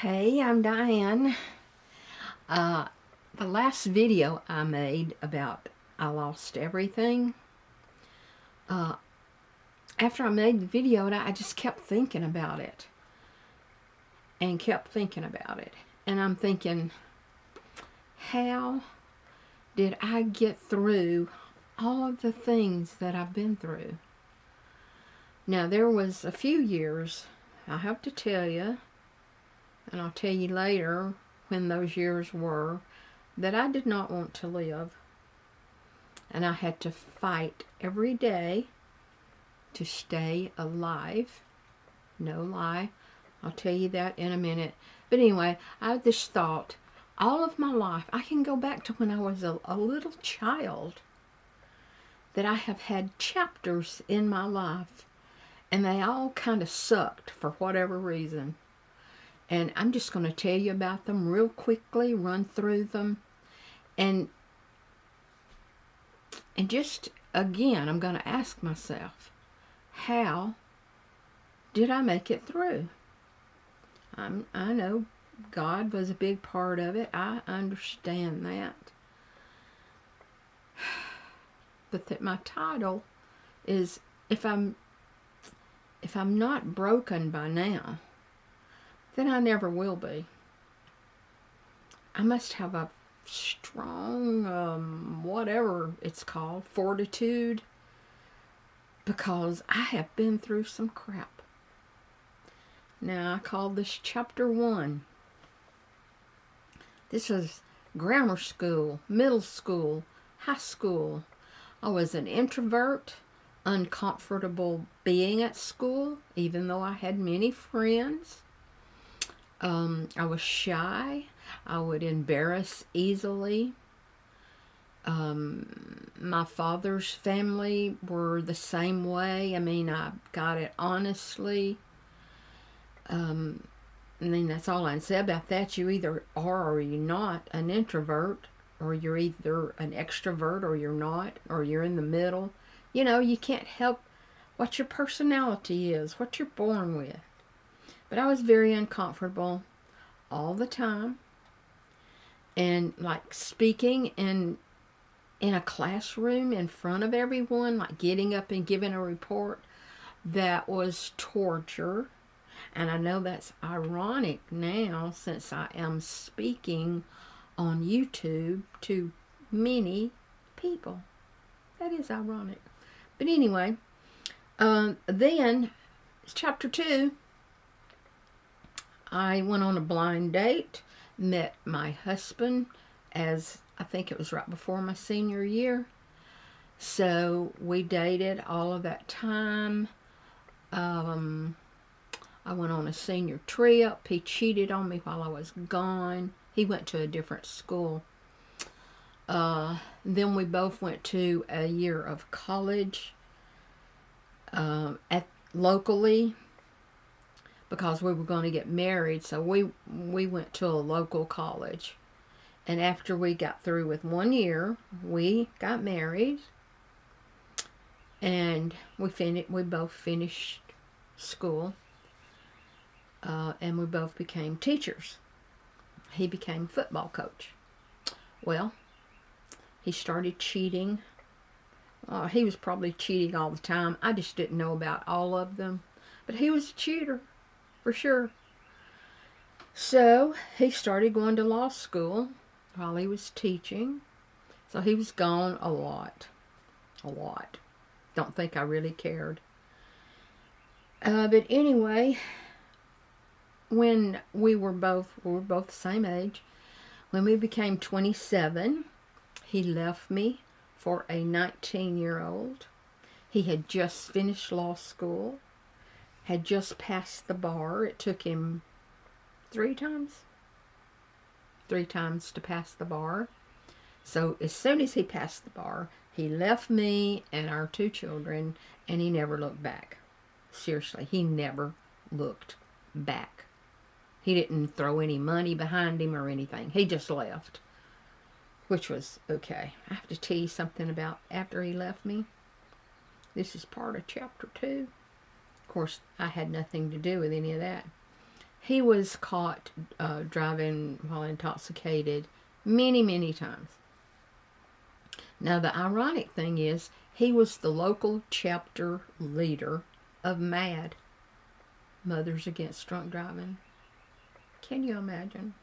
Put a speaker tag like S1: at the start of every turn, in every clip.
S1: Hey, I'm Diane. The last video I made about I lost everything, after I made the video, I just kept thinking about it and kept thinking about it. And I'm thinking, how did I get through all of the things that I've been through? Now, there was a few years, I have to tell you, and I'll tell you later when those years were, that I did not want to live. And I had to fight every day to stay alive. No lie. I'll tell you that in a minute. But anyway, I just thought, all of my life, I can go back to when I was a little child, that I have had chapters in my life, and they all kind of sucked for whatever reason. And I'm just going to tell you about them real quickly, run through them. And just, again, I'm going to ask myself, how did I make it through? I know God was a big part of it. I understand that. But that my title is, if I'm not broken by now, then I never will be. I must have a strong, whatever it's called, fortitude, because I have been through some crap. Now, I call this chapter 1. This is grammar school, middle school, high school. I was an introvert, uncomfortable being at school, even though I had many friends. I was shy. I would embarrass easily. My father's family were the same way. I mean, I got it honestly. That's all I can say about that. You either are or you're not an introvert, or you're either an extrovert or you're not, or you're in the middle. You know, you can't help what your personality is, what you're born with. But I was very uncomfortable all the time. And like speaking in a classroom in front of everyone, like getting up and giving a report, that was torture. And I know that's ironic now, since I am speaking on YouTube to many people. That is ironic. But anyway, then chapter 2, I went on a blind date, met my husband, as I think it was right before my senior year. So we dated all of that time. I went on a senior trip. He cheated on me while I was gone. He went to a different school. Then we both went to a year of college locally, because we were going to get married. So we went to a local college. And after we got through with 1 year, we got married. And we both finished school. And we both became teachers. He became football coach. Well, he started cheating. He was probably cheating all the time. I just didn't know about all of them. But he was a cheater, for sure. So he started going to law school while he was teaching. So he was gone a lot. A lot. Don't think I really cared. But anyway, when we were both the same age, when we became 27, he left me for a 19-year-old. He had just finished law school, had just passed the bar. It took him 3 times to pass the bar. So as soon as he passed the bar, he left me and our 2 children, and he never looked back. Seriously, he never looked back. He didn't throw any money behind him or anything. He just left, which was okay. I have to tell you something about after he left me. This is part of chapter 2. Of course, I had nothing to do with any of that. He was caught driving while intoxicated many, many times. Now, the ironic thing is, he was the local chapter leader of MAD, Mothers Against Drunk Driving. Can you imagine?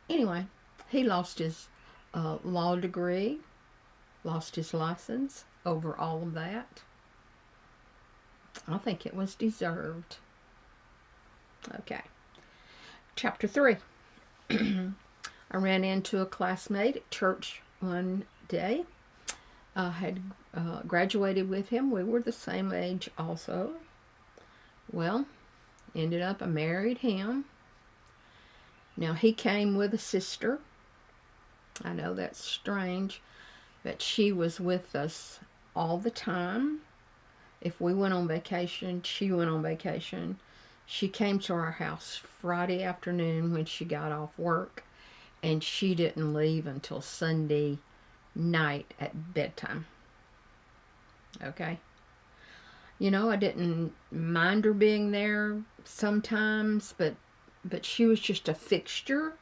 S1: Anyway, he lost his law degree, lost his license over all of that. I think it was deserved. Okay. Chapter 3. I ran into a classmate at church one day. I had graduated with him. We were the same age also. Well, ended up I married him. Now, he came with a sister. I know that's strange, but she was with us all the time. If we went on vacation, she went on vacation. She came to our house Friday afternoon when she got off work, and she didn't leave until Sunday night at bedtime. Okay? You know, I didn't mind her being there sometimes, but she was just a fixture.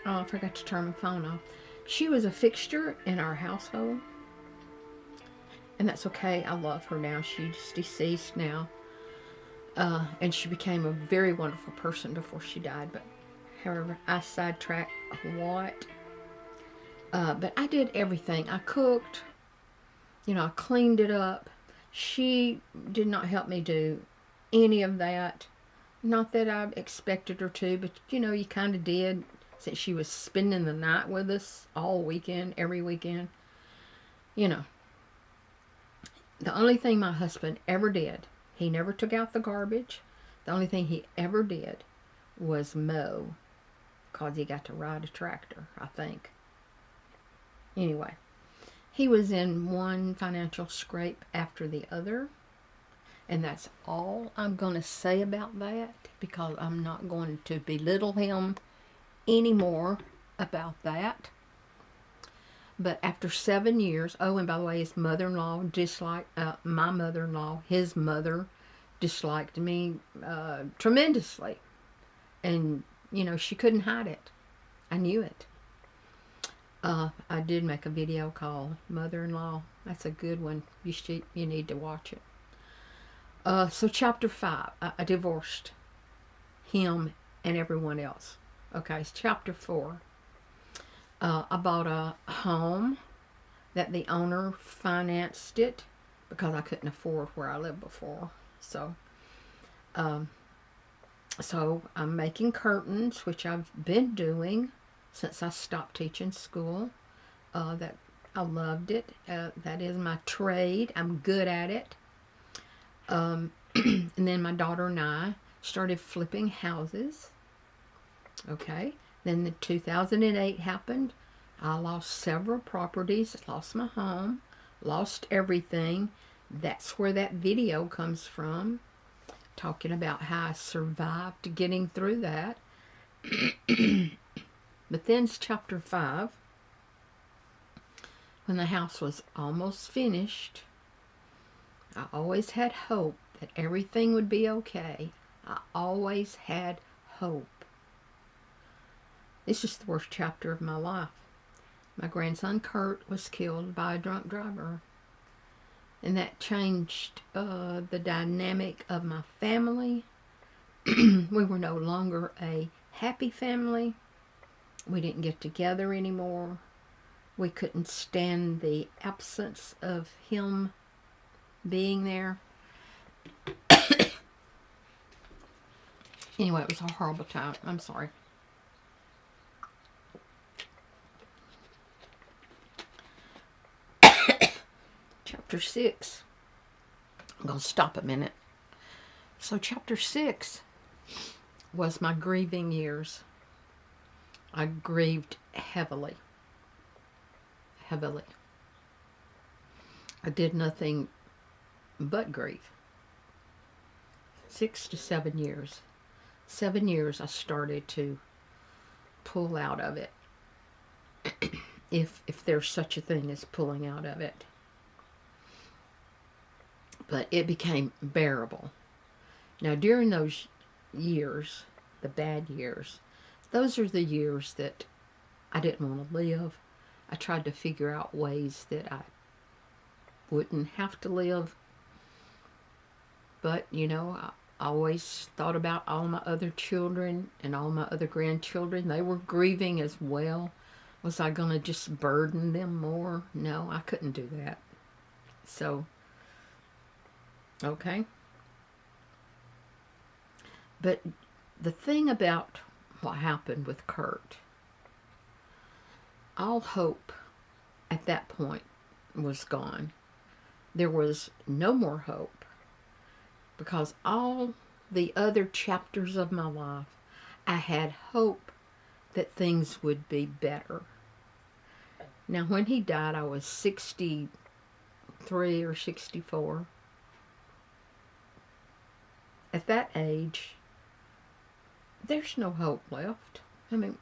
S1: Oh, I forgot to turn my phone off. She was a fixture in our household. And that's okay. I love her now. She's deceased now. And she became a very wonderful person before she died. But however, I sidetracked a lot. But I did everything. I cooked. You know, I cleaned it up. She did not help me do any of that. Not that I expected her to, but you know, you kind of did, since she was spending the night with us all weekend, every weekend. You know, the only thing my husband ever did, he never took out the garbage. The only thing he ever did was mow, because he got to ride a tractor, I think. Anyway, he was in one financial scrape after the other. And that's all I'm going to say about that, because I'm not going to belittle him anymore about that. But after 7 years, oh, and by the way, his mother-in-law disliked, my mother-in-law, his mother disliked me tremendously. And, you know, she couldn't hide it. I knew it. I did make a video called Mother-in-Law. That's a good one. You need to watch it. So chapter 5, I divorced him and everyone else. Okay, it's chapter 4. I bought a home that the owner financed it because I couldn't afford where I lived before. So I'm making curtains, which I've been doing since I stopped teaching school. That I loved it. That is my trade. I'm good at it. And then my daughter and I started flipping houses. Okay. Then the 2008 happened. I lost several properties, lost my home, lost everything. That's where that video comes from, talking about how I survived getting through that. But then it's chapter 5. When the house was almost finished, I always had hope that everything would be okay. I always had hope. This is the worst chapter of my life. My grandson Kurt was killed by a drunk driver. And that changed the dynamic of my family. We were no longer a happy family. We didn't get together anymore. We couldn't stand the absence of him being there. Anyway, it was a horrible time. I'm sorry. Chapter 6. I'm going to stop a minute. So chapter 6 was my grieving years. I grieved heavily. Heavily. I did nothing but grieve. 6 to 7 years. 7 years I started to pull out of it. if there's such a thing as pulling out of it. But it became bearable. Now during those years, the bad years, those are the years that I didn't want to live. I tried to figure out ways that I wouldn't have to live. But, you know, I always thought about all my other children and all my other grandchildren. They were grieving as well. Was I going to just burden them more? No, I couldn't do that. So, okay. But the thing about what happened with Kurt, all hope at that point was gone. There was no more hope because all the other chapters of my life, I had hope that things would be better. Now, when he died, I was 63 or 64. At that age, there's no hope left. I mean,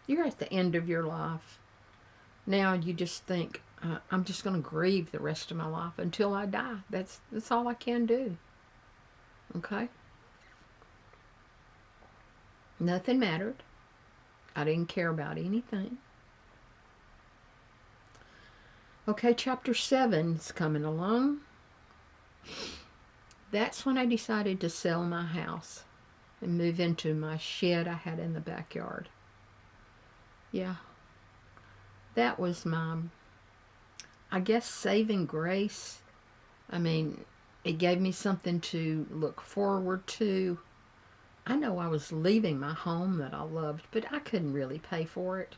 S1: you're at the end of your life. Now you just think, I'm just going to grieve the rest of my life until I die. That's all I can do. Okay? Nothing mattered. I didn't care about anything. Okay, chapter 7 is coming along. That's when I decided to sell my house and move into my shed I had in the backyard. Yeah. That was my, I guess, saving grace. I mean, it gave me something to look forward to. I know I was leaving my home that I loved, but I couldn't really pay for it.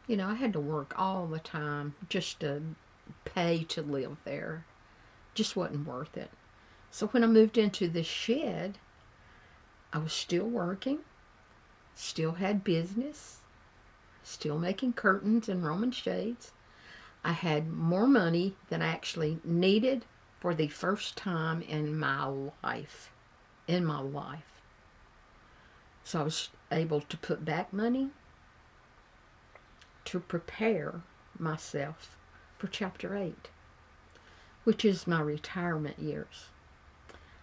S1: You know, I had to work all the time just to pay to live there. Just wasn't worth it. So when I moved into the shed, I was still working, still had business, still making curtains and Roman shades. I had more money than I actually needed for the first time in my life. So I was able to put back money to prepare myself for chapter 8, which is my retirement years.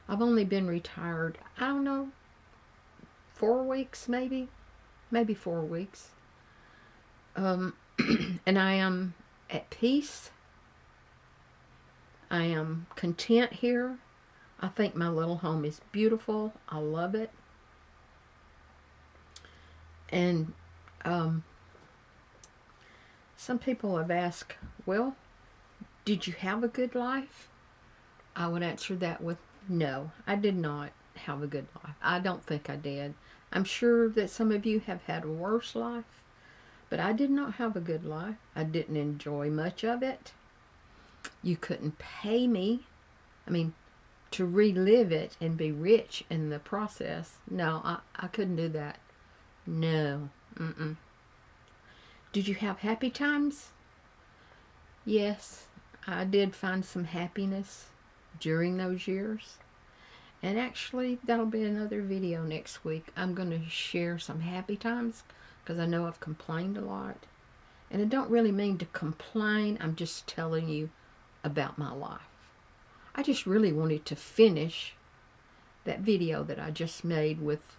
S1: I've only been retired, I don't know, 4 weeks maybe 4 weeks. And I am at peace. I am content here. I think my little home is beautiful. I love it. And some people have asked, well, did you have a good life? I would answer that with no, I did not have a good life. I don't think I did. I'm sure that some of you have had a worse life, but I did not have a good life. I didn't enjoy much of it. You couldn't pay me, to relive it and be rich in the process. No, I couldn't do that. No. Did you have happy times? Yes, I did find some happiness during those years. And actually, that'll be another video next week. I'm going to share some happy times because I know I've complained a lot. And I don't really mean to complain. I'm just telling you about my life. I just really wanted to finish that video that I just made with,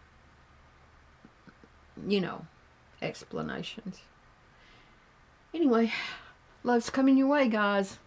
S1: explanations. Anyway, love's coming your way, guys.